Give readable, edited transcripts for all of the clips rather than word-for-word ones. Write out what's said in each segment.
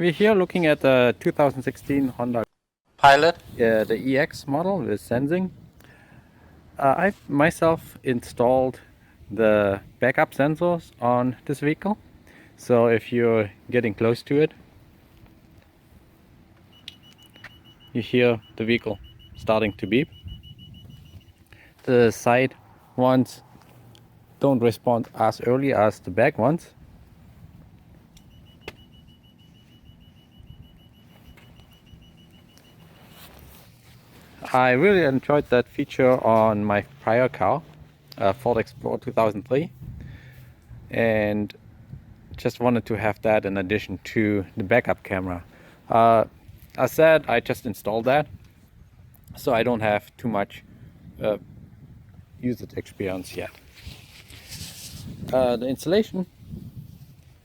We're here looking at the 2016 Honda Pilot, the EX model with sensing. I've myself installed the backup sensors on this vehicle. So if you're getting close to it, you hear the vehicle starting to beep. The side ones don't respond as early as the back ones. I really enjoyed that feature on my prior car, Ford Explorer 2003, and just wanted to have that in addition to the backup camera. As said, I just installed that, so I don't have too much usage experience yet. The installation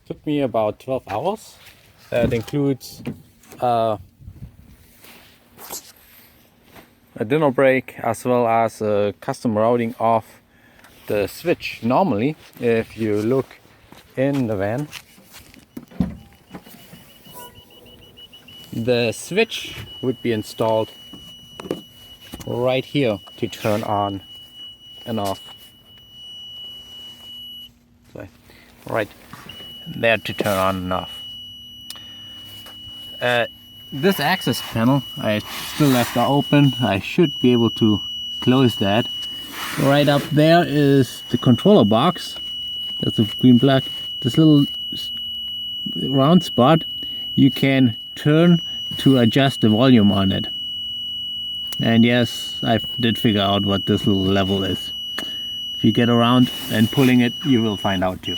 took me about 12 hours. That includes a dinner break as well as a custom routing of the switch. Normally, if you look in the van, the switch would be installed right here to turn on and off. So right there to turn on and off. This access panel I still left open. I should be able to close that. Right up there is the controller box. That's a green plug. This little round spot you can turn to adjust the volume on it. And yes, I did figure out what this little level is. If you get around and pulling it, you will find out too.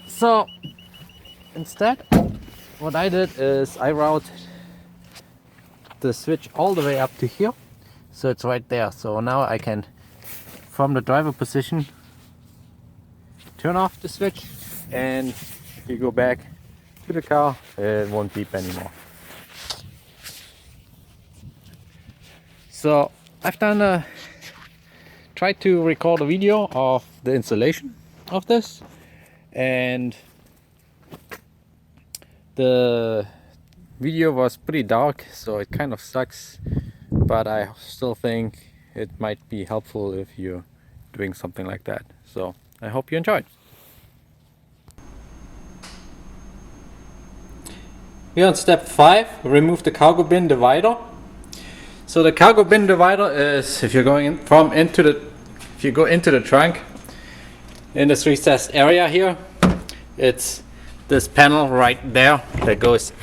So instead, what I did is I routed the switch all the way up to here, so it's right there. So now I can, from the driver position, turn off the switch, and if you go back to the car, it won't beep anymore. So I've tried to record a video of the installation of this, and the video was pretty dark, so it kind of sucks, but I still think it might be helpful if you're doing something like that. So I hope you enjoyed. We're on step 5, remove the cargo bin divider. So the cargo bin divider is, if you're going into the trunk, in this recessed area here, it's this panel right there that goes.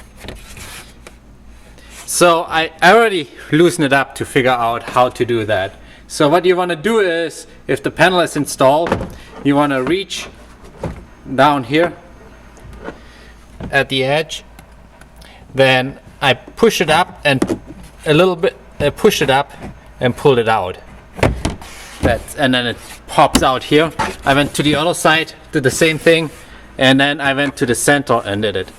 So I already loosened it up to figure out how to do that. So what you want to do is, if the panel is installed, you want to reach down here at the edge, then I push it up and a little bit, push it up and pull it out. And then it pops out here. I went to the other side, did the same thing, and then I went to the center and did it.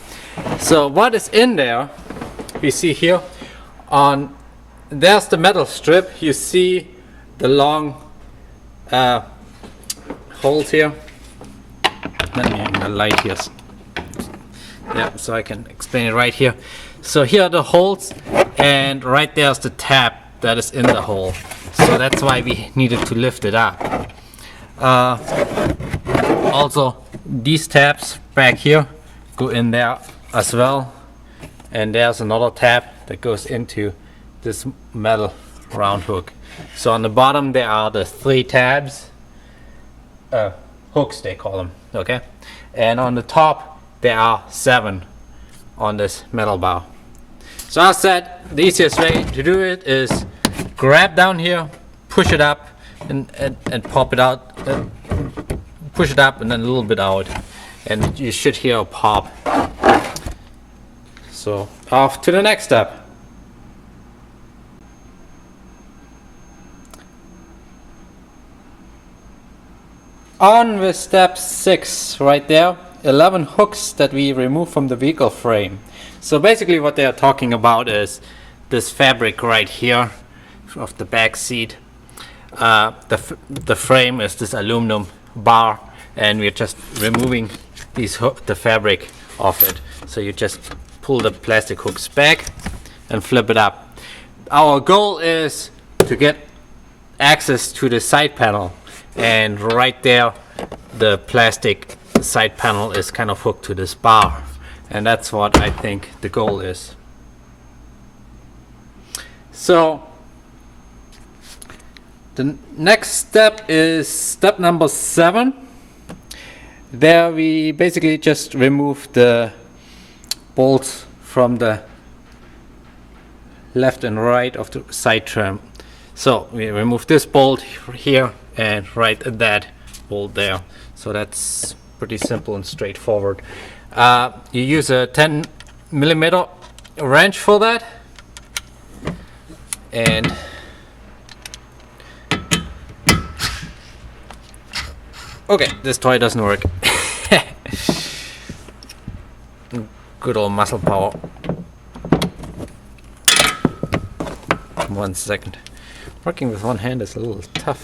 So what is in there, you see here, there's the metal strip. You see the long holes here. Let me hang the light here. Yeah, so I can explain it right here. So here are the holes, and right there's the tab that is in the hole. So that's why we needed to lift it up. Also, these tabs back here go in there as well, and there's another tab that goes into this metal round hook. So on the bottom there are the 3 tabs, hooks they call them, okay? And on the top there are 7 on this metal bar. So as I said, the easiest way to do it is grab down here, push it up, and pop it out. Push it up and then a little bit out, and you should hear a pop. So off to the next step. On with step 6 right there, 11 hooks that we remove from the vehicle frame. So basically what they are talking about is this fabric right here of the back seat. The frame is this aluminum bar and we're just removing the fabric off it. So you just pull the plastic hooks back and flip it up. Our goal is to get access to the side panel, and right there the plastic side panel is kind of hooked to this bar, and that's what I think the goal is. So the next step is step number 7. There we basically just remove the bolts from the left and right of the side trim. So we remove this bolt here and right at that bolt there. So that's pretty simple and straightforward. You use a 10mm wrench for that, and okay, this toy doesn't work. Good old muscle power. 1 second. Working with one hand is a little tough.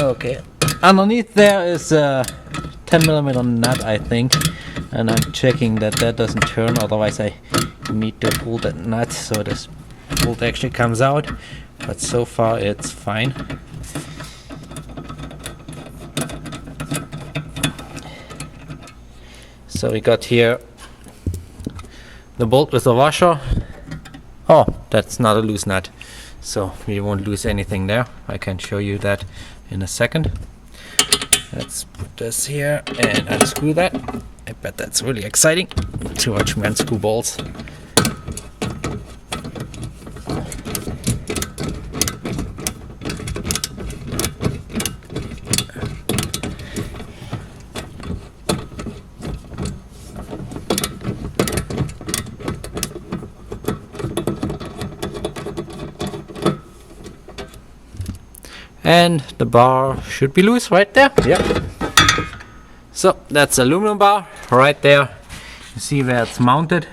Okay, underneath there is a 10mm nut, I think, and I'm checking that that doesn't turn, otherwise I need to pull that nut so this bolt actually comes out, but so far it's fine. So we got here the bolt with the washer. Oh, that's not a loose nut, so we won't lose anything there. I can show you that in a second. Let's put this here and unscrew that. I bet that's really exciting to watch me unscrew bolts. And the bar should be loose right there. Yeah. So that's aluminum bar right there. You see where it's mounted,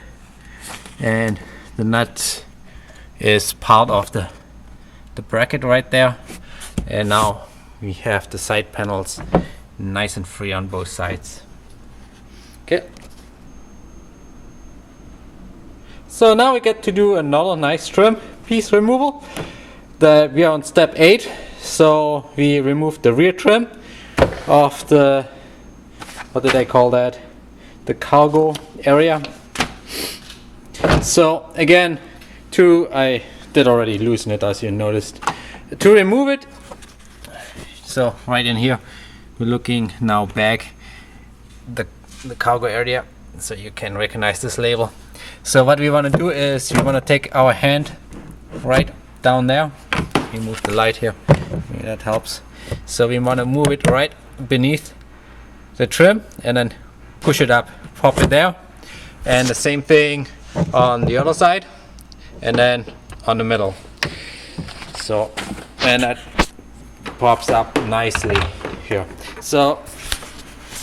and the nut is part of the bracket right there. And now we have the side panels nice and free on both sides. Okay. So now we get to do another nice trim piece removal. We are on step 8. So we removed the rear trim of the, what did I call that? The cargo area. So again, I did already loosen it, as you noticed. To remove it, so right in here, we're looking now back the cargo area, so you can recognize this label. So what we want to do is we want to take our hand right down there. We move the light here. Maybe that helps. So we want to move it right beneath the trim and then push it up, pop it there, and the same thing on the other side, and then on the middle. So, and that pops up nicely here. So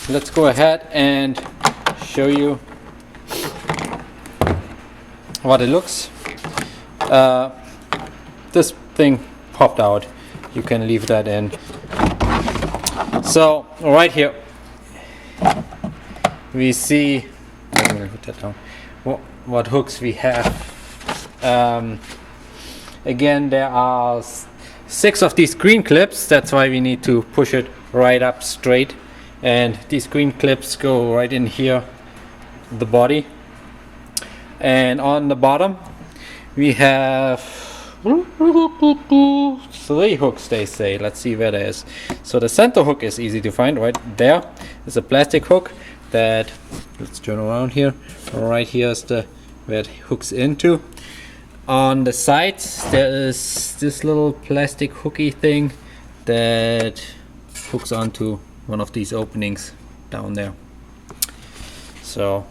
let's go ahead and show you what it looks. This thing popped out. You can leave that in. So right here we see, I'm gonna put that down, what hooks we have. Again, there are 6 of these green clips. That's why we need to push it right up straight, and these green clips go right in here, the body. And on the bottom we have 3 hooks, they say. Let's see where there is. So the center hook is easy to find. Right there is a plastic hook that, let's turn around here. Right here is where it hooks into. On the sides there is this little plastic hooky thing that hooks onto one of these openings down there. So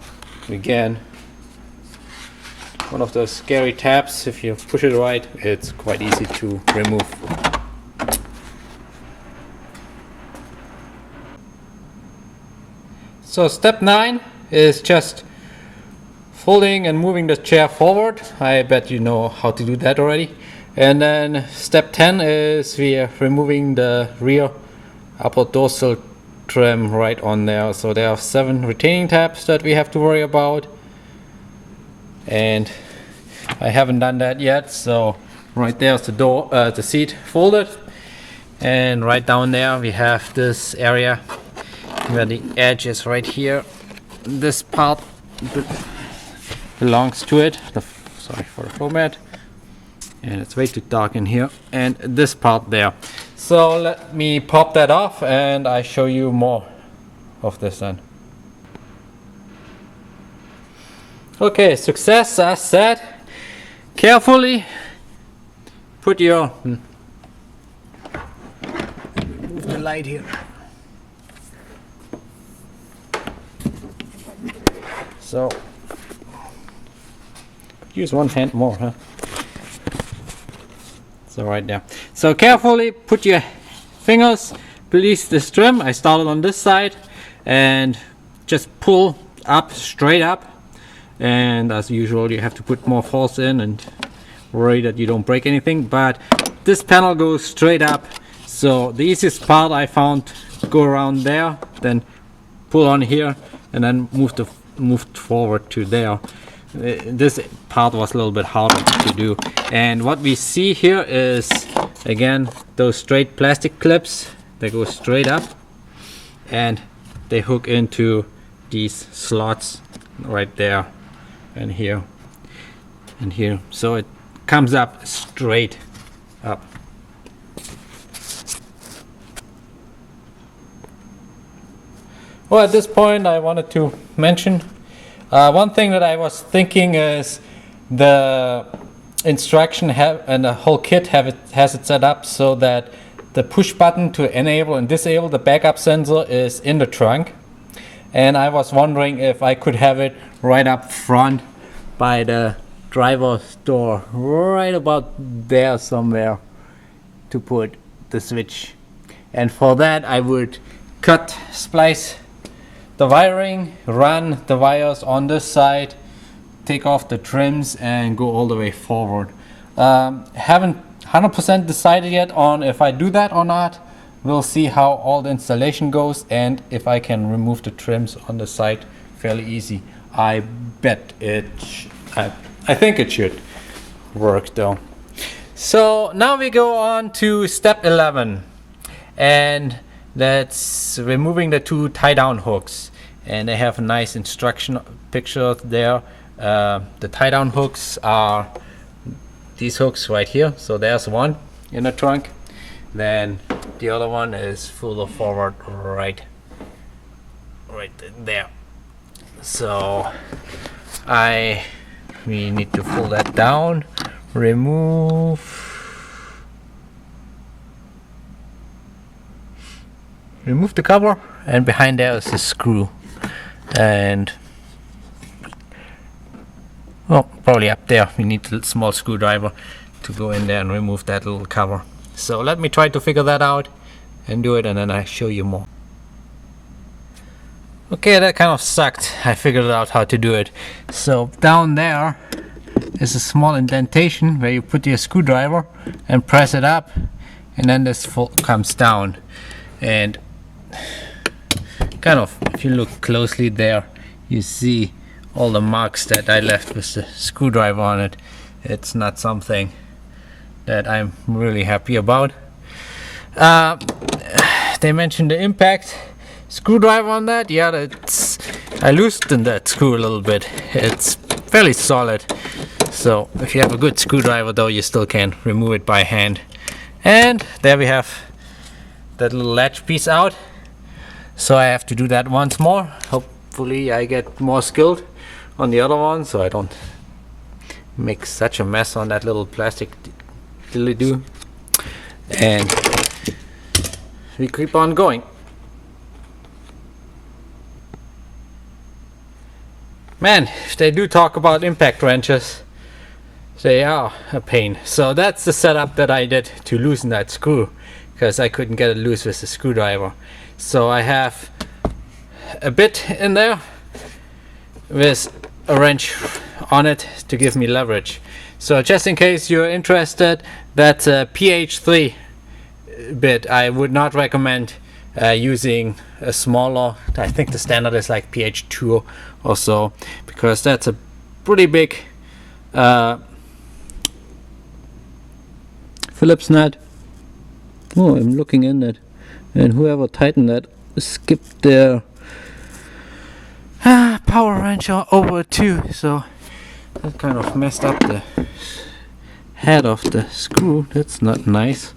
again, one of those scary tabs. If you push it right, it's quite easy to remove. So step 9 is just folding and moving the chair forward. I bet you know how to do that already. And then step 10 is we are removing the rear upper dorsal trim right on there. So there are 7 retaining tabs that we have to worry about, and I haven't done that yet. So right there's the door, the seat folded, and right down there we have this area where the edge is right here. This part belongs to it. Sorry for the format. And it's way too dark in here, and this part there. So let me pop that off and I show you more of this then. Okay, success as said. Carefully put your move the light here. So use one hand more, huh? So right there. So carefully put your fingers beneath this trim. I started on this side and just pull up, straight up. And as usual, you have to put more force in and worry that you don't break anything. But this panel goes straight up. So the easiest part I found, go around there, then pull on here, and then move forward to there. This part was a little bit harder to do, and what we see here is again those straight plastic clips. They go straight up and they hook into these slots right there and here and here, so it comes up straight up. Well, at this point I wanted to mention one thing that I was thinking is the instruction and the whole kit has it set up so that the push button to enable and disable the backup sensor is in the trunk. And I was wondering if I could have it right up front by the driver's door, right about there somewhere, to put the switch. And for that I would splice the wiring, run the wires on this side, take off the trims and go all the way forward. Haven't 100% decided yet on if I do that or not. We'll see how all the installation goes and if I can remove the trims on the side fairly easy. I bet I think it should work though. So now we go on to step 11, and that's removing the 2 tie-down hooks. And they have a nice instruction picture there. The tie-down hooks are these hooks right here. So there's one in the trunk. Then the other one is further forward right there. So we need to pull that down, remove the cover, and behind there is the screw. And well, probably up there we need a small screwdriver to go in there and remove that little cover. So let me try to figure that out and do it, and then I show you more. Okay, that kind of sucked. I figured out how to do it. So down there is a small indentation where you put your screwdriver and press it up, and then this comes down. And kind of, if you look closely there, you see all the marks that I left with the screwdriver on it. It's not something that I'm really happy about. They mentioned the impact screwdriver on that. Yeah, I loosened that screw a little bit. It's fairly solid. So if you have a good screwdriver though, you still can remove it by hand. And there we have that little latch piece out. So I have to do that once more. Hopefully I get more skilled on the other one so I don't make such a mess on that little plastic dilly-doo. And we keep on going. Man, if they do talk about impact wrenches, they are a pain. So that's the setup that I did to loosen that screw, because I couldn't get it loose with the screwdriver. So I have a bit in there with a wrench on it to give me leverage. So just in case you're interested, that's a PH3 bit. I would not recommend using a smaller. I think the standard is like PH2 or so, because that's a pretty big Phillips nut. Oh, I'm looking in it, and whoever tightened that skipped their power wrench over too, so that kind of messed up the head of the screw. That's not nice,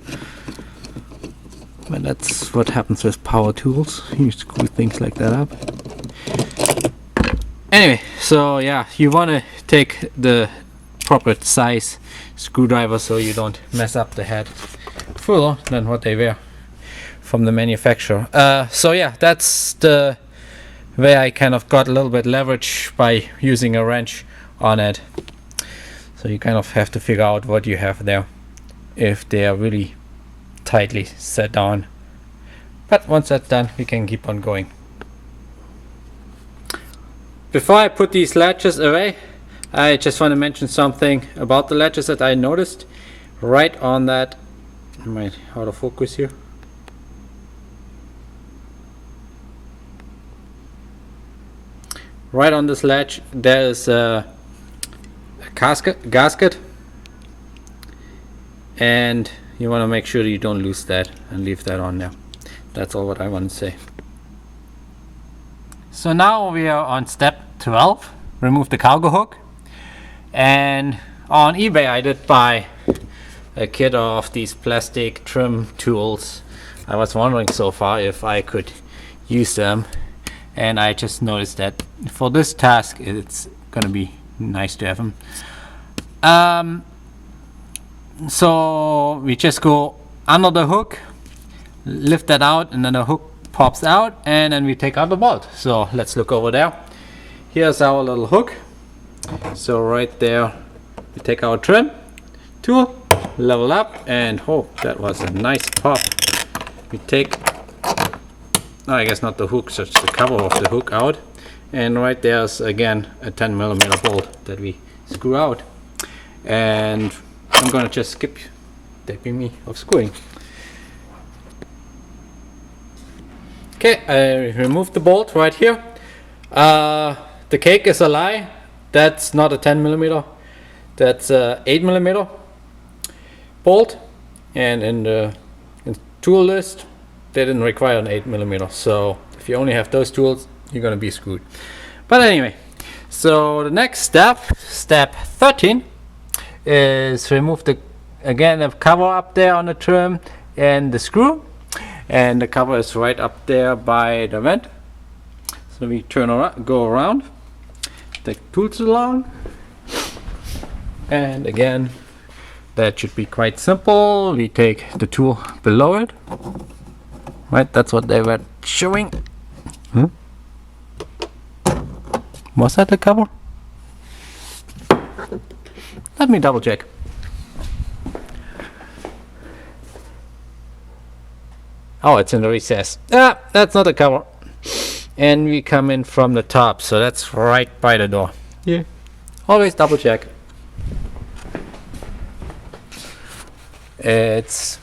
but that's what happens with power tools. You screw things like that up. Anyway, so yeah, you want to take the proper size screwdriver so you don't mess up the head further than what they were from the manufacturer. So yeah, that's the way I kind of got a little bit leverage by using a wrench on it. So you kind of have to figure out what you have there, if they are really tightly set down. But once that's done, we can keep on going. Before I put these latches away, I just want to mention something about the latches that I noticed right on that. Am I out of focus here? Right on this latch there is a gasket, and you want to make sure you don't lose that and leave that on there. That's all what I want to say. So now we are on step 12, remove the cargo hook. And on eBay I did buy a kit of these plastic trim tools. I was wondering so far if I could use them, and I just noticed that for this task it's gonna be nice to have them. So we just go under the hook, lift that out, and then the hook pops out, and then we take out the bolt. So let's look over there. Here's our little hook. So right there we take our trim tool, level up, and oh, that was a nice pop. We take, oh, I guess not the hook, just the cover of the hook out, and right there's again a 10mm bolt that we screw out. And I'm gonna just skip taping me of screwing. Okay, I removed the bolt right here. The cake is a lie. That's not a 10mm, that's a 8mm bolt, and in the tool list they didn't require an 8mm, so if you only have those tools you're gonna be screwed. But anyway, so the next step, step 13, is remove the cover up there on the trim and the screw, and the cover is right up there by the vent. So we turn around, go around, take tools along, and again that should be quite simple. We take the tool below it, right? That's what they were showing. Was that the cover? Let me double check. Oh, it's in the recess. Ah, that's not the cover. And we come in from the top, so that's right by the door. Yeah, always double check. Let's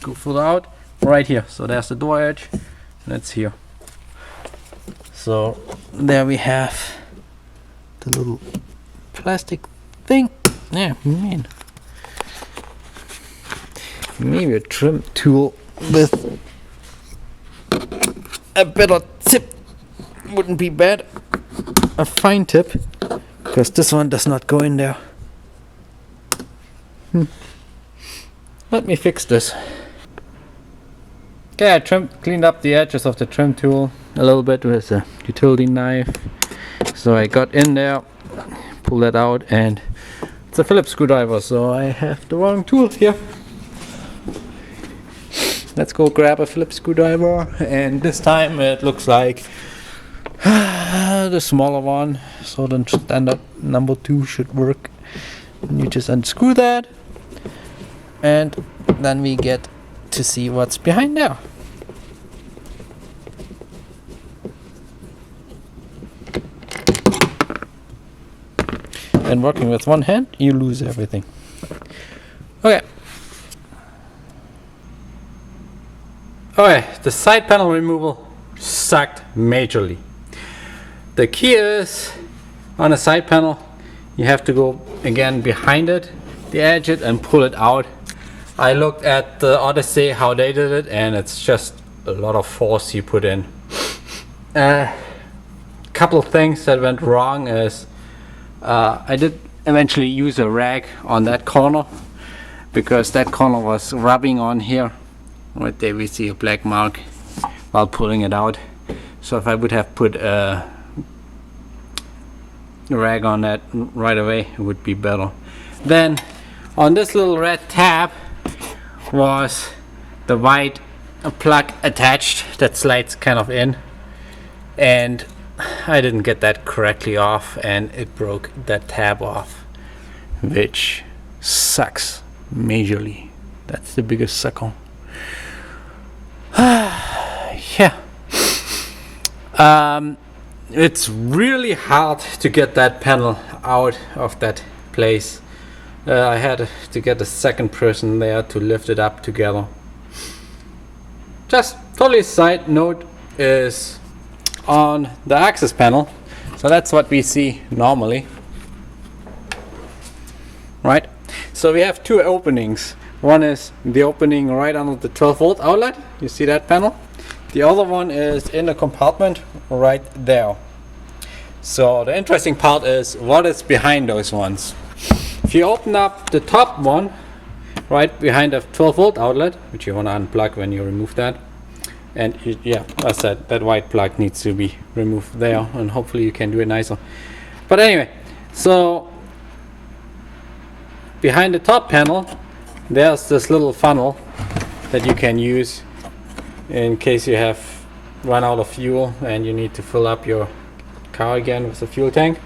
go further out, right here. So there's the door edge, and it's here. So there we have the little plastic thing. Yeah, man. Maybe a trim tool with a better tip wouldn't be bad. A fine tip, because this one does not go in there. Let me fix this. Okay, I cleaned up the edges of the trim tool a little bit with a utility knife. So I got in there, pull that out, and it's a Phillips screwdriver, so I have the wrong tool here. Let's go grab a Phillips screwdriver, and this time it looks like the smaller one, so the standard number 2 should work. And you just unscrew that, and then we get to see what's behind there. and working with one hand, you lose everything. Okay. Okay, the side panel removal sucked majorly. The key is, on a side panel, you have to go again behind it, the edge it, and pull it out. I looked at the Odyssey, how they did it, and it's just a lot of force you put in. Couple of things that went wrong is I did eventually use a rag on that corner, because that corner was rubbing on here. Right there we see a black mark while pulling it out. So if I would have put a rag on that right away, it would be better. Then on this little red tab was the white plug attached that slides kind of in, and I didn't get that correctly off, and it broke that tab off, which sucks majorly. That's the biggest sucker. Yeah. It's really hard to get that panel out of that place. I had to get a second person there to lift it up together. Just totally side note is on the access panel. So that's what we see normally, right? So we have two openings. One is the opening right under the 12-volt outlet. You see that panel? The other one is in the compartment right there. So the interesting part is what is behind those ones. If you open up the top one, right behind the 12-volt outlet, which you want to unplug when you remove that, and yeah, as I said, that white plug needs to be removed there, and hopefully you can do it nicer. But anyway, so behind the top panel, there's this little funnel that you can use in case you have run out of fuel and you need to fill up your car again with a fuel tank.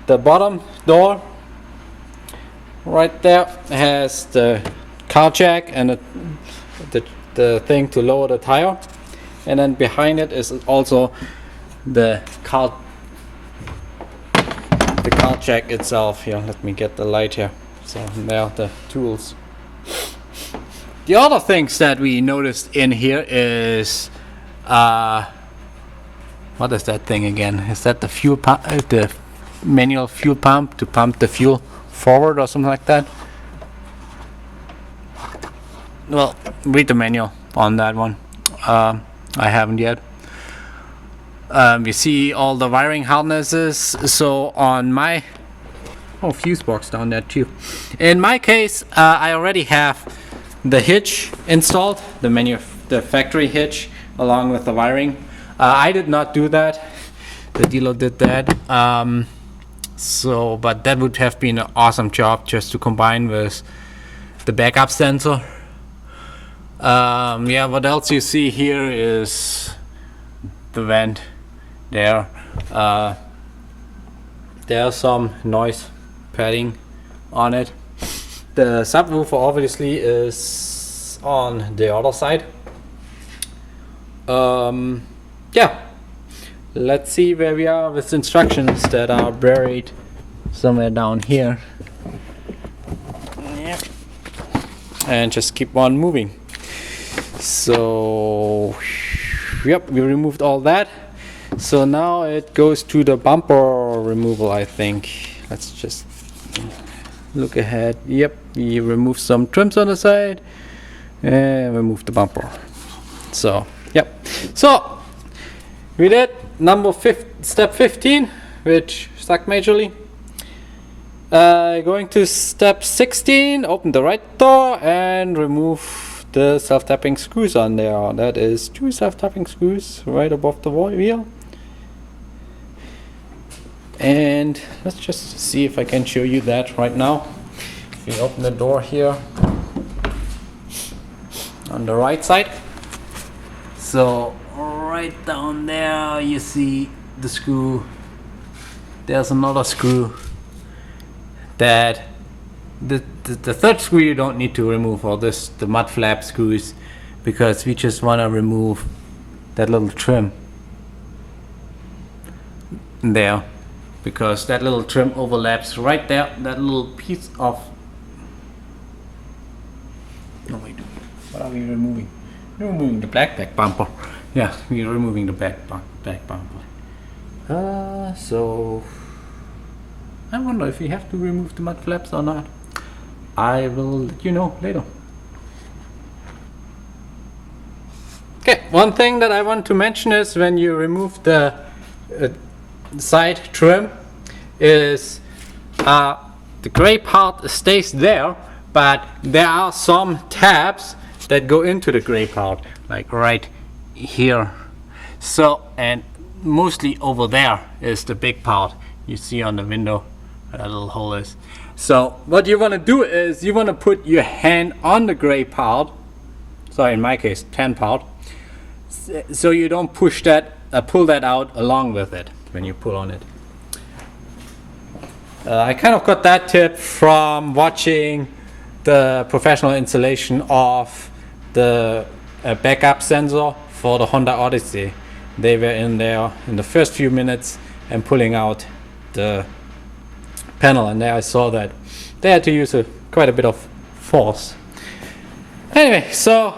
The bottom door right there has the car jack and the thing to lower the tire, and then behind it is also the car jack itself. Here, let me get the light here. So there are the tools. The other things that we noticed in here is what is that thing again? Is that the fuel pump, the manual fuel pump to pump the fuel forward or something like that? Well, read the manual on that one. I haven't yet. You see all the wiring harnesses. So on my fuse box down there too. In my case, I already have the hitch installed, the factory hitch, along with the wiring. I did not do that. The dealer did that. But that would have been an awesome job just to combine with the backup sensor. Yeah, what else you see here is the vent there. There's some noise padding on it. The subwoofer obviously is on the other side. Yeah, let's see where we are with instructions that are buried somewhere down here. Yeah. And just keep on moving. So, yep, we removed all that. So now it goes to the bumper removal, I think. Let's just look ahead. Yep, we removed some trims on the side and remove the bumper. So, yep. So we did step 15, which sucked majorly. Going to step 16, open the right door and remove the self-tapping screws on there. That is 2 self-tapping screws right above the wheel. And let's just see if I can show you that right now. If we open the door here on the right side, so right down there you see the screw. There's another screw that the third screw you don't need to remove, or the mud flap screws, because we just want to remove that little trim there. because that little trim overlaps right there, that little piece of... No, wait, what are we removing? We're removing the back bumper. Yeah, we're removing the back bumper. So I wonder if we have to remove the mud flaps or not. I will let you know later. Okay, one thing that I want to mention is when you remove the side trim is the gray part stays there, but there are some tabs that go into the gray part, like right here. So, and mostly over there is the big part you see on the window where that little hole is. So what you want to do is you want to put your hand on the gray part, sorry, in my case tan part, so you don't push that, pull that out along with it when you pull on it. I kind of got that tip from watching the professional installation of the backup sensor for the Honda Odyssey. They were in there in the first few minutes and pulling out the panel, and there I saw that they had to use quite a bit of force. Anyway, so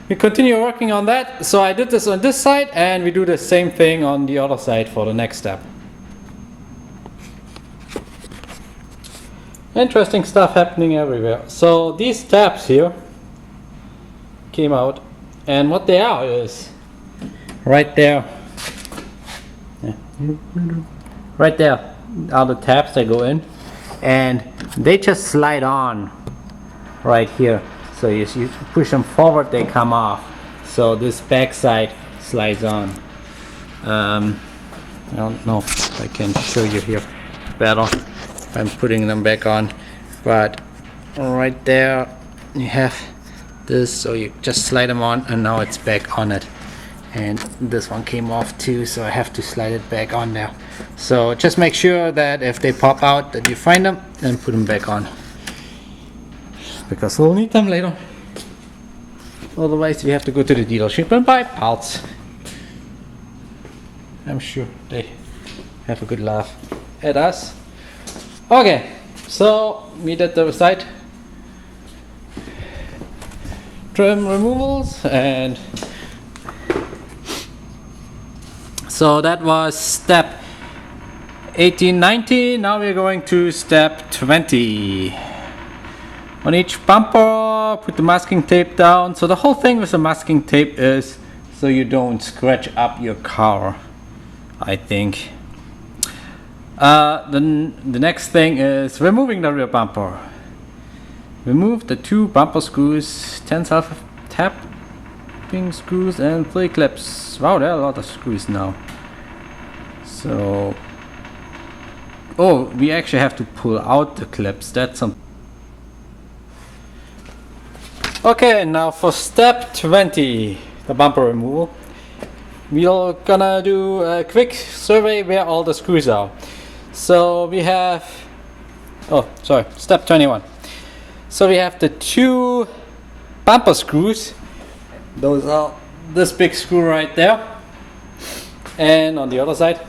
we continue working on that. So I did this on this side, and we do the same thing on the other side for the next step. Interesting stuff happening everywhere. So these tabs here came out, and what they are is right there. Yeah. Right there are the tabs that go in, and they just slide on right here. So you push them forward, they come off. So this back side slides on. I don't know if I can show you here better. I'm putting them back on, but right there you have this, so you just slide them on, and now it's back on it. And this one came off too, so I have to slide it back on there. So just make sure that if they pop out that you find them and put them back on, because we'll need them later. Otherwise we have to go to the dealership and buy parts. I'm sure they have a good laugh at us. Okay, so we did the side trim removals, and so that was step 18, 19. Now we're going to step 20. On each bumper, put the masking tape down. So the whole thing with the masking tape is so you don't scratch up your car, I think. Then the next thing is removing the rear bumper. Remove the 2 bumper screws, 10 self-tapping screws, and 3 clips. Wow, there are a lot of screws now. So, oh, we actually have to pull out the clips. That's some. Okay, now for step 20, the bumper removal. We're gonna do a quick survey where all the screws are. So we have, oh sorry, step 21. So we have the 2 bumper screws. Those are this big screw right there, and on the other side.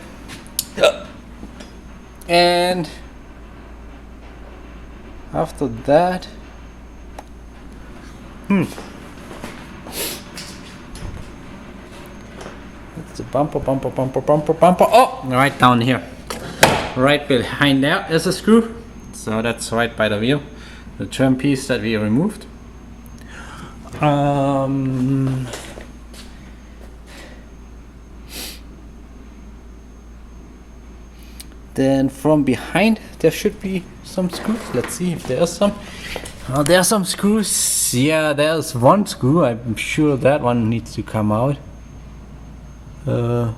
And after that, that's the bumper. Oh, right down here. Right behind there is a screw, so that's right by the wheel, the trim piece that we removed. Then from behind there should be some screws. Let's see if there are some. There are some screws. Yeah, there's one screw. I'm sure that one needs to come out. I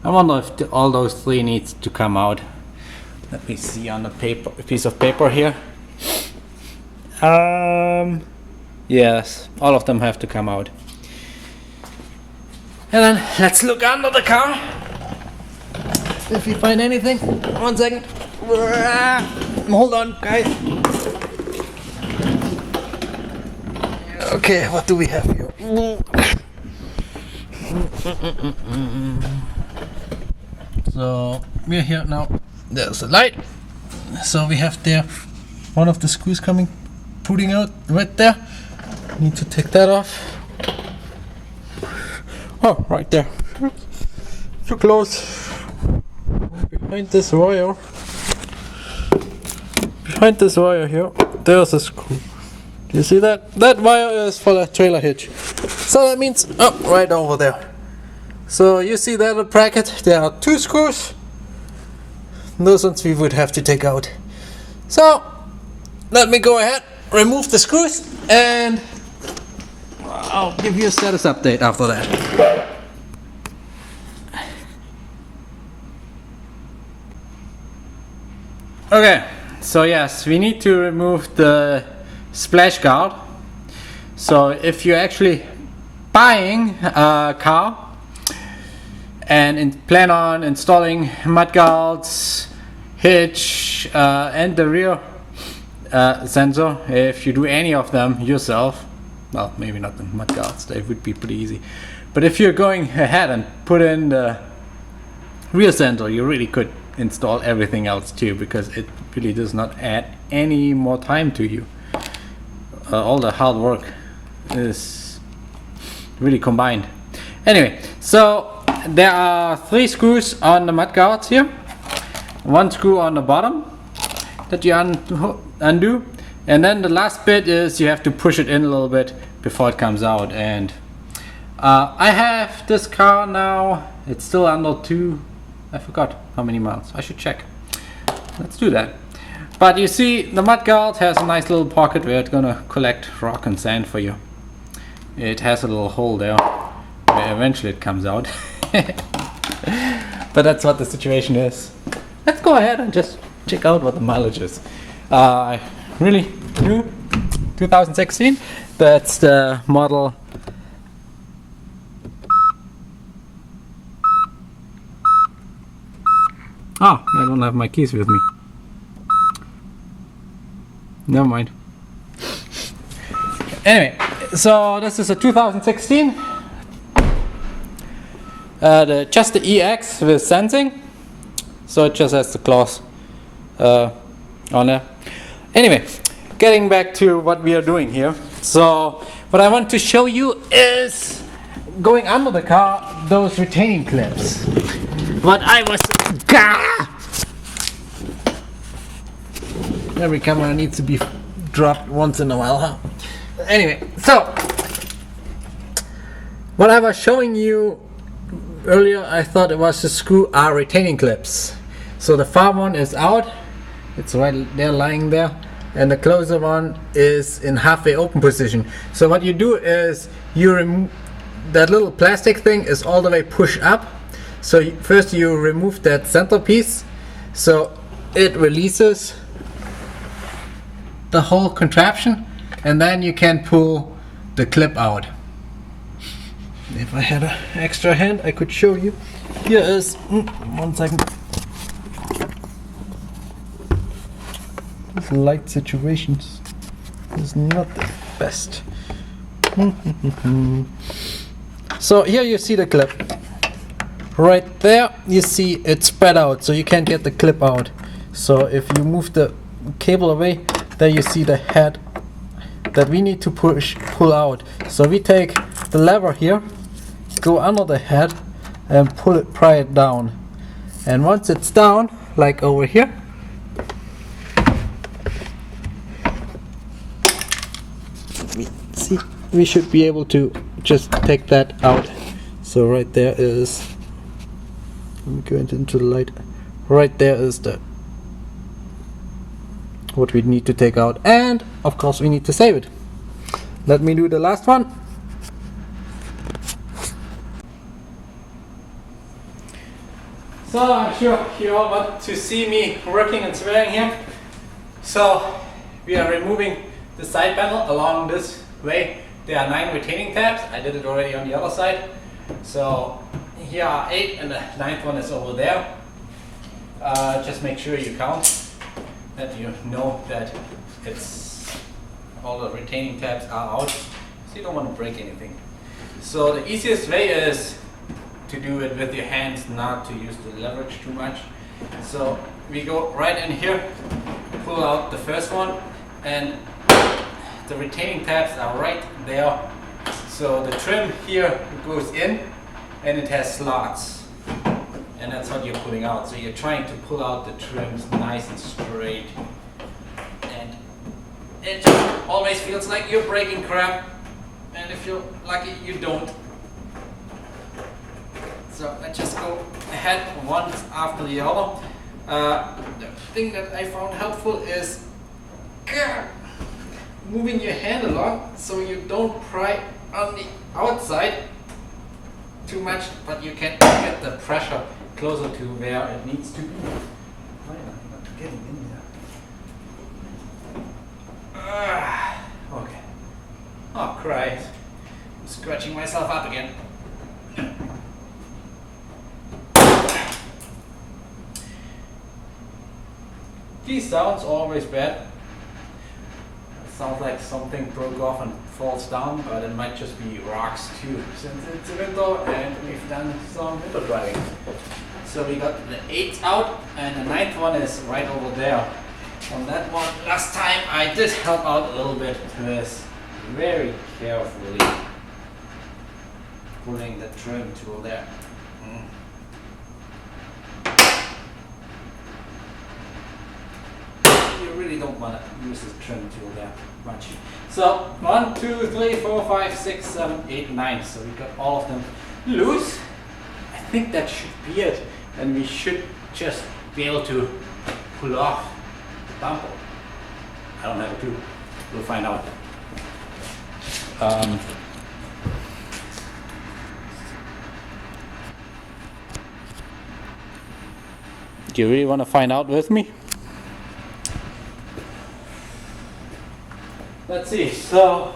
wonder if all those 3 needs to come out. Let me see on the paper, a piece of paper here. Yes, all of them have to come out. And then let's look under the car if we find anything. 1 second. Hold on, guys. Okay, what do we have here? So we're here now. There's the light. So we have there one of the screws putting out right there. Need to take that off. Oh, right there. Too close. Behind this wire. Behind this wire here, there's a screw. Do you see that? That wire is for the trailer hitch. So that means right over there. So you see that little bracket? There are 2 screws. Those ones we would have to take out. So let me go ahead, remove the screws, and I'll give you a status update after that. Okay, so yes, we need to remove the splash guard. So if you're actually buying a car and plan on installing mud guards, hitch, and the rear sensor, if you do any of them yourself, well, maybe not the mud guards, that would be pretty easy, but if you're going ahead and put in the rear sensor, you really could install everything else too, because it really does not add any more time to you. All the hard work is really combined. Anyway, so there are 3 screws on the mud guards here, 1 screw on the bottom that you undo, and then the last bit is you have to push it in a little bit before it comes out. And I have this car now, it's still under 2, I forgot how many miles, I should check. Let's do that. But you see, the mud guard has a nice little pocket where it's gonna collect rock and sand for you. It has a little hole there where eventually it comes out. But that's what the situation is. Let's go ahead and just check out what the mileage is. Really new, 2016. That's the model. Oh, I don't have my keys with me. Never mind. Anyway, so this is a 2016. Just the EX with sensing. So it just has the claws on there. Anyway, getting back to what we are doing here. So what I want to show you is going under the car, those retaining clips. What I was... Every camera needs to be dropped once in a while, huh? Anyway, so what I was showing you earlier, I thought it was the screw are retaining clips. So the far one is out, it's right there lying there, and the closer one is in halfway open position. So what you do is you remove that little plastic thing is all the way pushed up. So first you remove that center piece, so it releases the whole contraption, and then you can pull the clip out. If I had an extra hand, I could show you. Here is, 1 second. This light situations is not the best. So here you see the clip. Right there you see it spread out, so you can't get the clip out. So if you move the cable away, there you see the head that we need to pull out. So we take the lever here, go under the head and pry it down. And once it's down, like over here, we should be able to just take that out. So right there is, let me go into the light. Right there is what we need to take out, and of course we need to save it. Let me do the last one. So I'm sure you all want to see me working and swearing here. So we are removing the side panel along this way. There are 9 retaining tabs. I did it already on the other side. So here are 8 and the 9th one is over there. Just make sure you count, that you know that it's all the retaining tabs are out, so you don't want to break anything. So the easiest way is to do it with your hands, not to use the leverage too much. So we go right in here, pull out the first one, and the retaining tabs are right there. So the trim here goes in and it has slots, and that's what you're pulling out. So you're trying to pull out the trims nice and straight, and it always feels like you're breaking crap, and if you're lucky you don't. So I just go ahead one after the other. The thing that I found helpful is moving your hand a lot so you don't pry on the outside too much, but you can get the pressure closer to where it needs to be. Why am I not getting in there? Okay. Oh Christ. I'm scratching myself up again. These sounds are always bad. It sounds like something broke off and falls down, but it might just be rocks too, since it's winter and we've done some winter driving. So we got the 8th out, and the 9th one is right over there. On that one, last time I did help out a little bit with very carefully pulling the trim tool there. You really don't want to use this trim tool there much. So 1, 2, 3, 4, 5, 6, 7, 8, 9. So we got all of them loose. I think that should be it, and we should just be able to pull off the bumper. I don't have a clue. We'll find out. Do you really want to find out with me? Let's see, so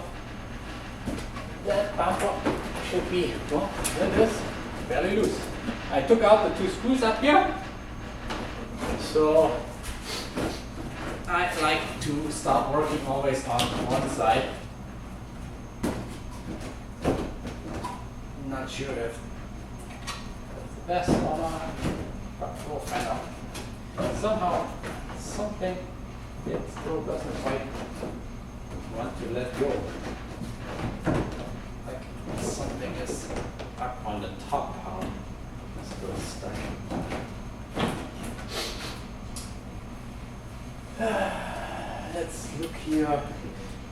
that bumper should be, well, there it is, fairly loose. I took out the 2 screws up here, so I like to start working always on one side. I'm not sure if that's the best or not, but we'll find out. Somehow, something it still doesn't quite want to let go. Like something is up on the top part. Still stuck. Let's look here.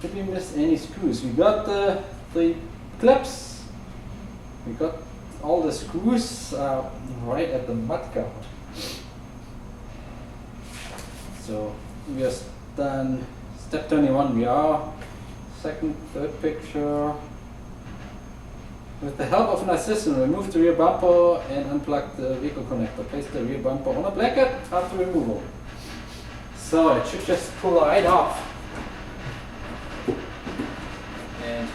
Did we miss any screws? We got the 3 clips. We got all the screws right at the mudguard. So we are done. Step 21 we are. Second, third picture. With the help of an assistant, remove the rear bumper and unplug the vehicle connector. Place the rear bumper on a bracket after removal. So it should just pull right off. And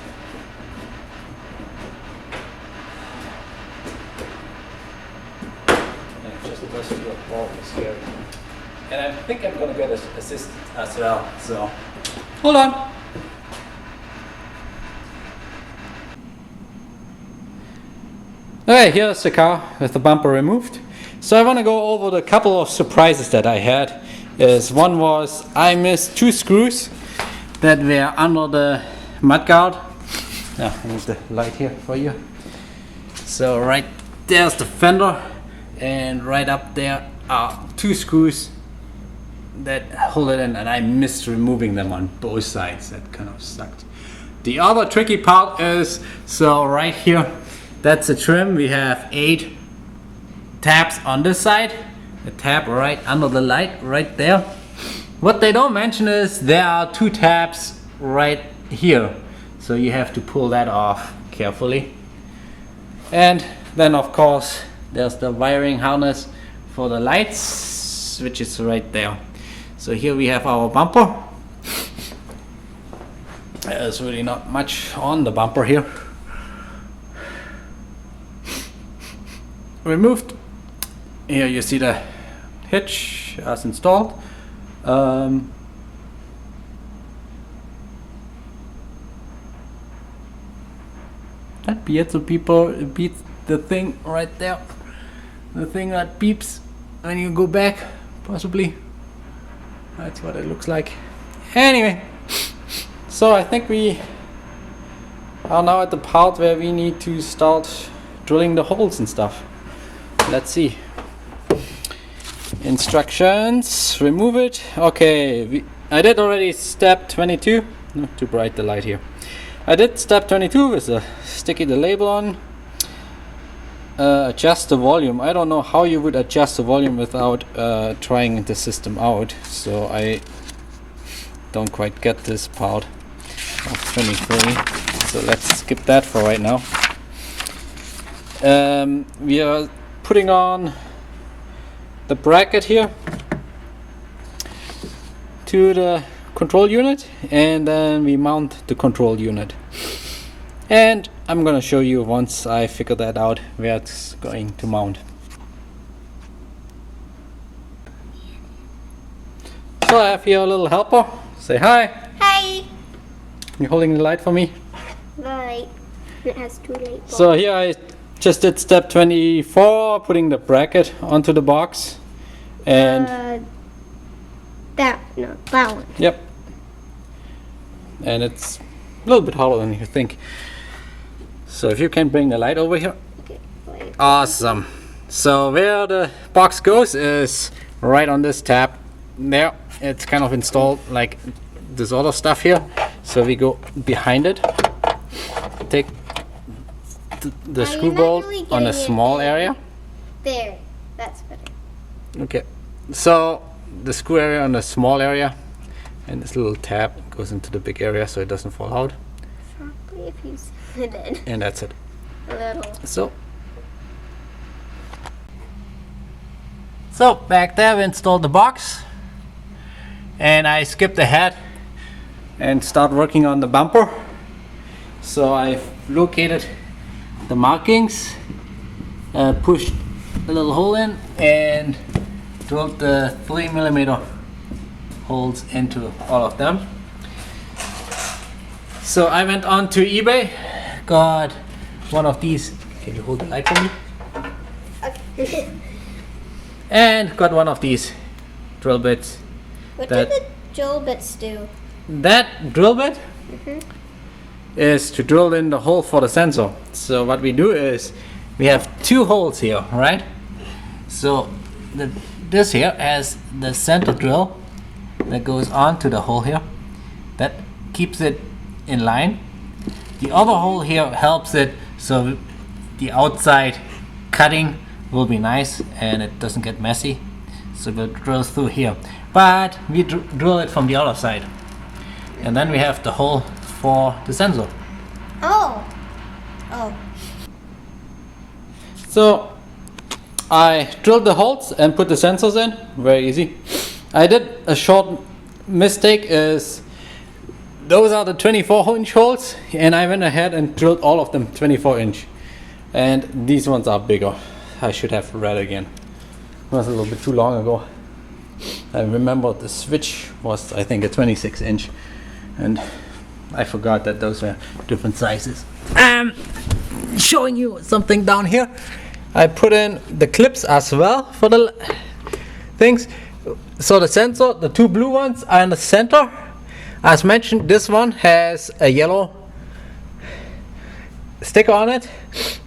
it just goes to a ball scary. And I think I'm gonna get an assistant as well. So hold on. Okay, here's the car with the bumper removed. So I want to go over the couple of surprises that I had. One was I missed 2 screws that were under the mudguard. Yeah, there's the light here for you. So right there's the fender, and right up there are 2 screws that hold it in, and I missed removing them on both sides. That kind of sucked. The other tricky part is, so right here, that's a trim. We have 8 tabs on this side, a tab right under the light right there. What they don't mention is there are 2 tabs right here, so you have to pull that off carefully. And then of course there's the wiring harness for the lights, which is right there. So here we have our bumper. There's really not much on the bumper here. Removed. Here you see the hitch as installed. That beats the the thing right there, the thing that beeps when you go back, possibly. That's what it looks like. Anyway, so I think we are now at the part where we need to start drilling the holes and stuff. Let's see. Instructions, remove it. Okay, I did already step 22. Not too bright the light here. I did step 22 with the sticky the label on. Adjust the volume. I don't know how you would adjust the volume without trying the system out, so I don't quite get this part of 23, so let's skip that for right now. We are putting on the bracket here to the control unit, and then we mount the control unit, and I'm gonna show you once I figure that out where it's going to mount. So I have here a little helper. Say hi. Hi. You holding the light for me? Right. It has 2 light bulbs. So here I just did step 24, putting the bracket onto the box, and that one. yep, and it's a little bit harder than you think. So if you can bring the light over here. Okay. Wait. Awesome. So where the box goes is right on this tab there. It's kind of installed like this other stuff here. So we go behind it, take the screw bolt on a small area. There. That's better. Okay. So the screw area on the small area, and this little tab goes into the big area so it doesn't fall out. Probably if you zoom it in And that's it. a little. So back there we installed the box, and I skipped ahead and start working on the bumper. So I've located the markings, pushed a little hole in, and drilled the 3mm holes into all of them. So I went on to eBay, got one of these. Can you hold the light for me? Okay. And got one of these drill bits. What did the drill bits do? That drill bit is to drill in the hole for the sensor. So what we do is we have 2 holes here, right? So this here has the center drill that goes onto the hole here. That keeps it in line. The other hole here helps it so the outside cutting will be nice and it doesn't get messy. So we'll drill through here, but we drill it from the other side, and then we have the hole for the sensor. Oh. Oh. So I drilled the holes and put the sensors in. Very easy. I did a short mistake, is those are the 24-inch holes, and I went ahead and drilled all of them 24-inch, and these ones are bigger. I should have read again. It was a little bit too long ago. I remember the switch was, I think, a 26-inch, and I forgot that those were different sizes. Showing you something down here. I put in the clips as well for the things. So the sensor, the 2 blue ones are in the center. As mentioned, this one has a yellow sticker on it.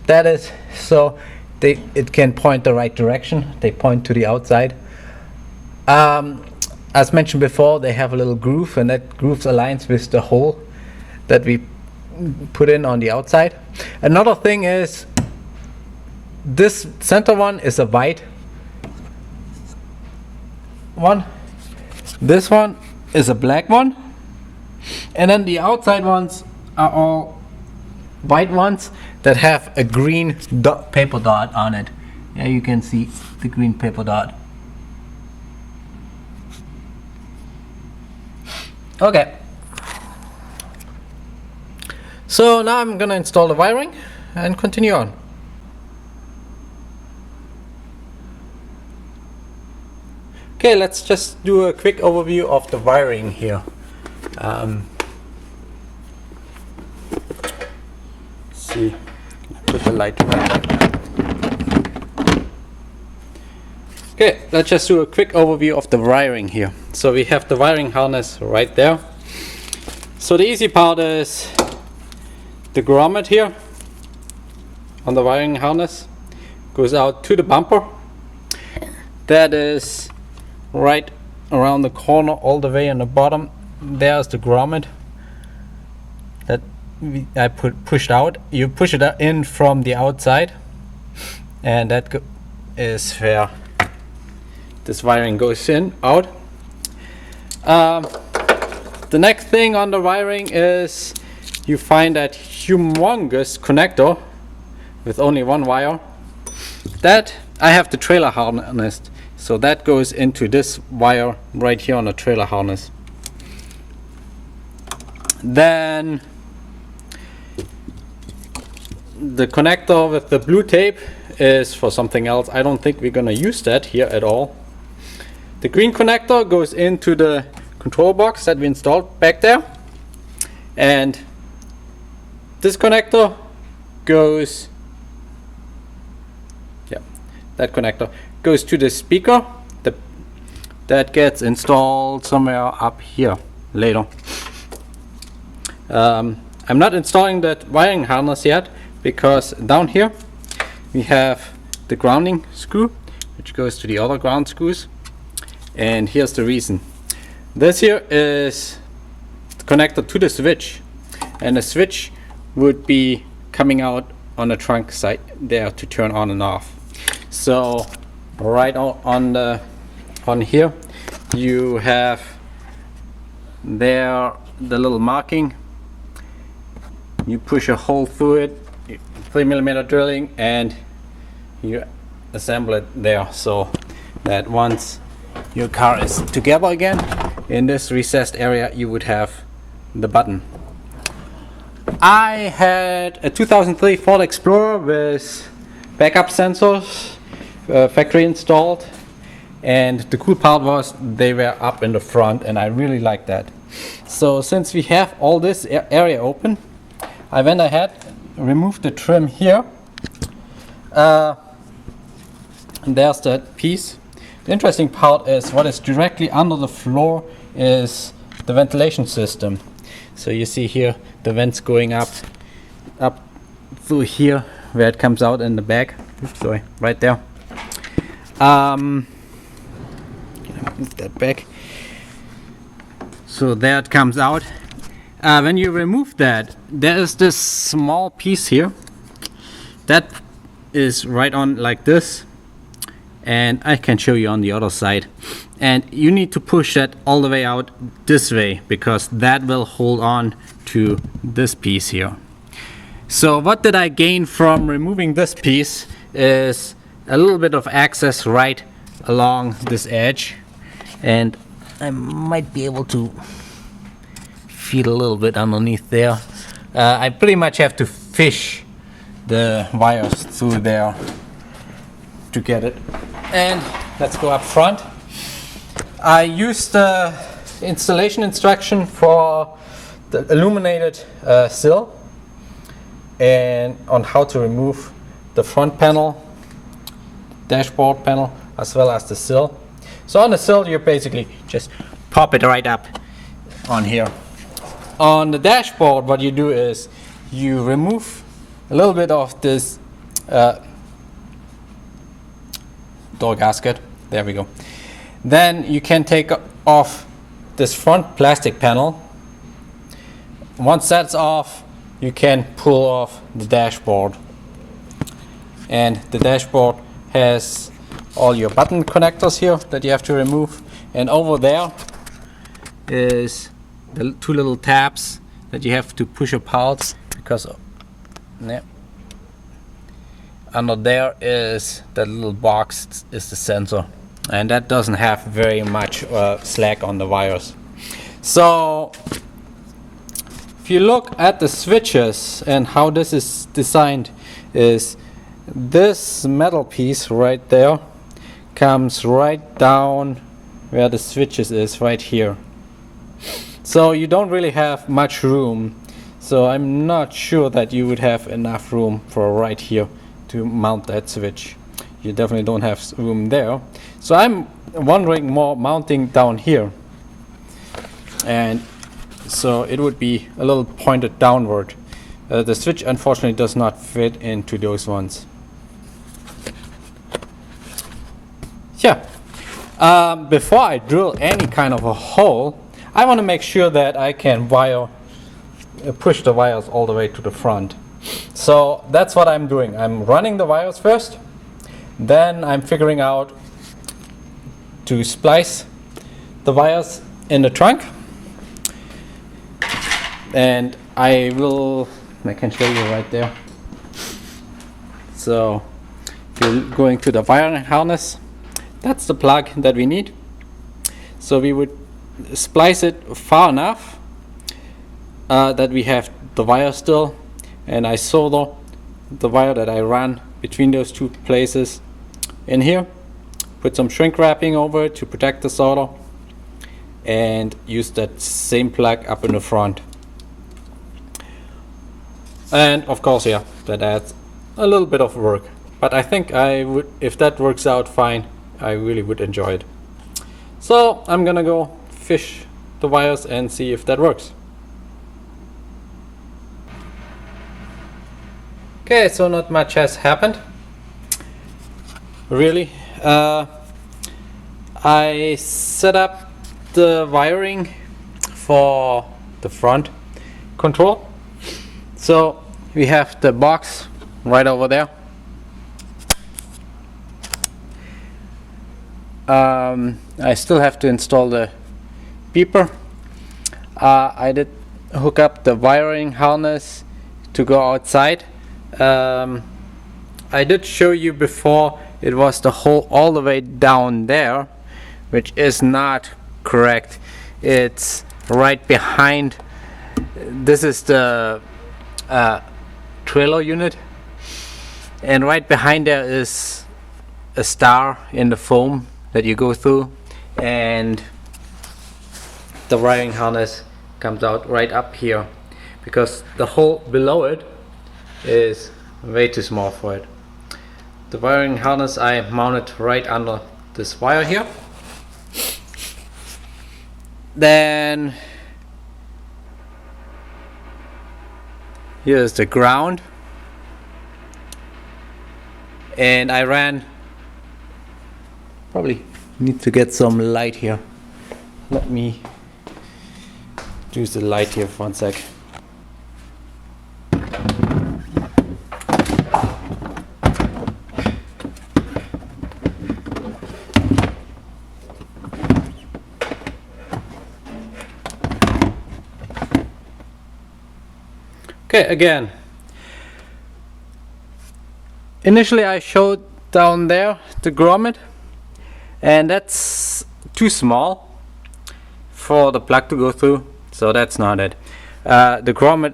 That is so it can point the right direction. They point to the outside. As mentioned before, they have a little groove, and that groove aligns with the hole that we put in on the outside. Another thing is, this center one is a white one. This one is a black one, and then the outside ones are all white ones that have a green paper dot on it. Yeah, you can see the green paper dot. Okay. So now I'm gonna install the wiring and continue on. Okay, let's just do a quick overview of the wiring here. Let's see, I put put the light right there. Okay, let's just do a quick overview of the wiring here. So we have the wiring harness right there. So the easy part is the grommet here on the wiring harness goes out to the bumper. That is right around the corner all the way on the bottom. There's the grommet that I pushed out. You push it in from the outside, and that is where this wiring goes in, out. The next thing on the wiring is you find that humongous connector with only one wire. That I have the trailer harness, so that goes into this wire right here on the trailer harness. Then the connector with the blue tape is for something else. I don't think we're gonna use that here at all. The green connector goes into the control box that we installed back there, and this connector goes, that connector goes to the speaker that gets installed somewhere up here later. I'm not installing that wiring harness yet because down here we have the grounding screw which goes to the other ground screws, and here's the reason. This here is connected to the switch, and the switch would be coming out on the trunk side there to turn on and off. So right on here you have there the little marking. You push a hole through it, 3mm drilling, and you assemble it there, so that once your car is together again, in this recessed area you would have the button. I had a 2003 Ford Explorer with backup sensors, factory installed, and the cool part was they were up in the front, and I really like that. So since we have all this area open, I went ahead, removed the trim here, and there's that piece. The interesting part is what is directly under the floor is the ventilation system. So you see here the vents going up through here where it comes out in the back. Oops, sorry, right there. Move that back. So there it comes out. When you remove that, there is this small piece here that is right on like this, and I can show you on the other side, and you need to push that all the way out this way because that will hold on to this piece here. So what did I gain from removing this piece is a little bit of access right along this edge, and I might be able to feed a little bit underneath there. I pretty much have to fish the wires through there to get it. And let's go up front. I used the installation instruction for the illuminated sill and on how to remove the front panel, dashboard panel, as well as the sill. So on the sill you basically just pop it right up on here. On the dashboard what you do is you remove a little bit of this door gasket. There we go. Then you can take off this front plastic panel. Once that's off, you can pull off the dashboard. And the dashboard has all your button connectors here that you have to remove. And over there is the two little tabs that you have to push apart because under there is that little box is the sensor, and that doesn't have very much slack on the wires. So if you look at the switches and how this is designed, is this metal piece right there comes right down where the switches is right here. So you don't really have much room. So I'm not sure that you would have enough room for right here to mount that switch. You definitely don't have room there. So I'm wondering more mounting down here. And so it would be a little pointed downward. The switch unfortunately does not fit into those ones. Yeah. Before I drill any kind of a hole, I want to make sure that I can push the wires all the way to the front. So that's what I'm doing. I'm running the wires first, then I'm figuring out to splice the wires in the trunk, and I can show you right there. So if you're going to the wiring harness, that's the plug that we need. So we would splice it far enough that we have the wire still, and I solder the wire that I run between those two places in here, put some shrink wrapping over it to protect the solder, and use that same plug up in the front. And of course, yeah, that adds a little bit of work, but I think I would, if that works out fine, I really would enjoy it. So I'm gonna go fish the wires and see if that works. Okay, so not much has happened, really. I set up the wiring for the front control. So we have the box right over there. I still have to install the beeper. I did hook up the wiring harness to go outside. I did show you before it was the hole all the way down there, which is not correct. It's right behind. This is the trailer unit, and right behind there is a star in the foam that you go through, and the wiring harness comes out right up here because the hole below it is way too small for it. The wiring harness I mounted right under this wire here. Then here is the ground, and I ran, probably need to get some light here. Let me use the light here for 1 sec. Okay, again, initially I showed down there the grommet, and that's too small for the plug to go through, so that's not it. The grommet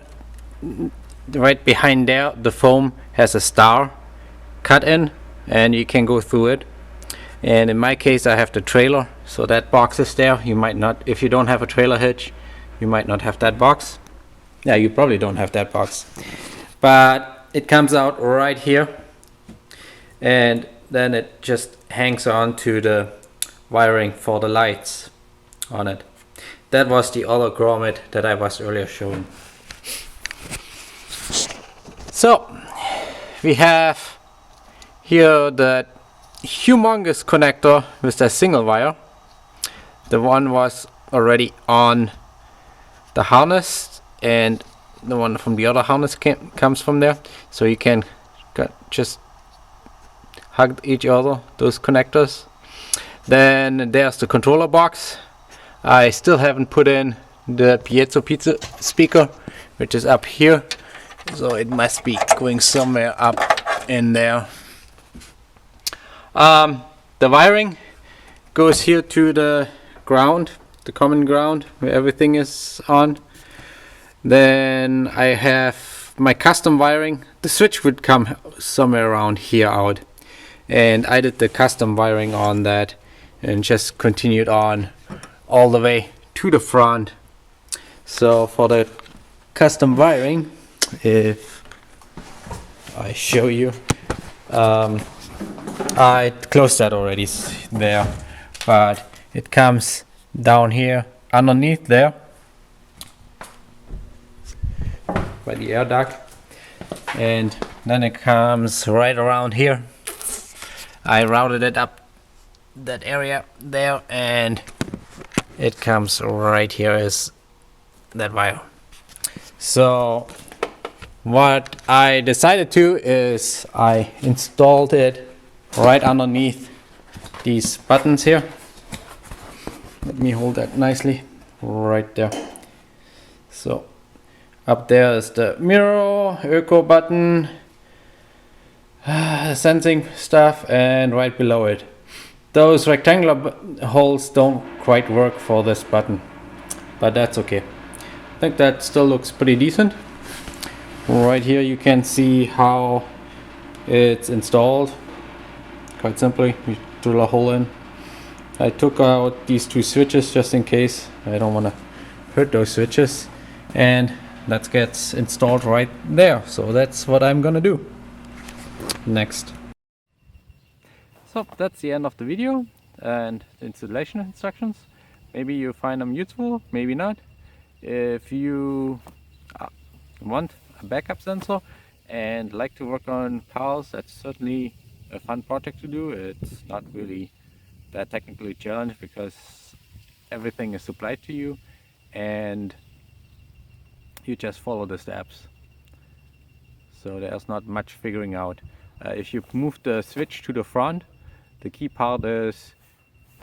right behind there, the foam has a star cut in and you can go through it, and in my case I have the trailer, so that box is there. You might not, if you don't have a trailer hitch, you might not have that box. Yeah, you probably don't have that box, but it comes out right here, and then it just hangs on to the wiring for the lights on it. That was the other grommet that I was earlier showing. So we have here that humongous connector with a single wire. The one was already on the harness, and the one from the other harness comes from there, so you can just hug each other, those connectors. Then there's the controller box. I still haven't put in the piezo pizza speaker, which is up here, so it must be going somewhere up in there. The wiring goes here to the ground, the common ground where everything is on. Then I have my custom wiring. The switch would come somewhere around here out, and I did the custom wiring on that and just continued on all the way to the front. So for the custom wiring. If I show you, I closed that already there, but it comes down here underneath there by the air duct, and then it comes right around here. I routed it up that area there, and it comes right here as that wire. So what I decided to is I installed it right underneath these buttons here. Let me hold that nicely right there. So up there is the mirror, echo button, sensing stuff, and right below it, those rectangular holes don't quite work for this button, but that's okay. I think that still looks pretty decent. Right here you can see how it's installed. Quite simply, you drill a hole in. I took out these two switches just in case. I don't want to hurt those switches, and that gets installed right there. So that's what I'm gonna do next. So that's the end of the video and the installation instructions. Maybe you find them useful, maybe not. If you want a backup sensor and like to work on PALs, that's certainly a fun project to do. It's not really that technically challenged because everything is supplied to you and you just follow the steps. So there's not much figuring out. If you move the switch to the front, the key part is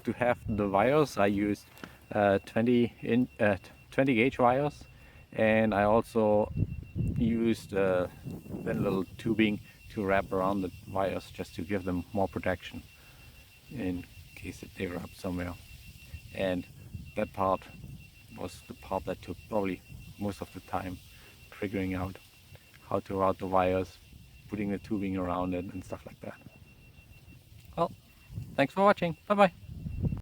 to have the wires. I used 20 gauge wires, and I also used a little tubing to wrap around the wires just to give them more protection in case they wrap somewhere. And that part was the part that took probably most of the time, figuring out how to route the wires, putting the tubing around it and stuff like that. Well, thanks for watching. Bye bye.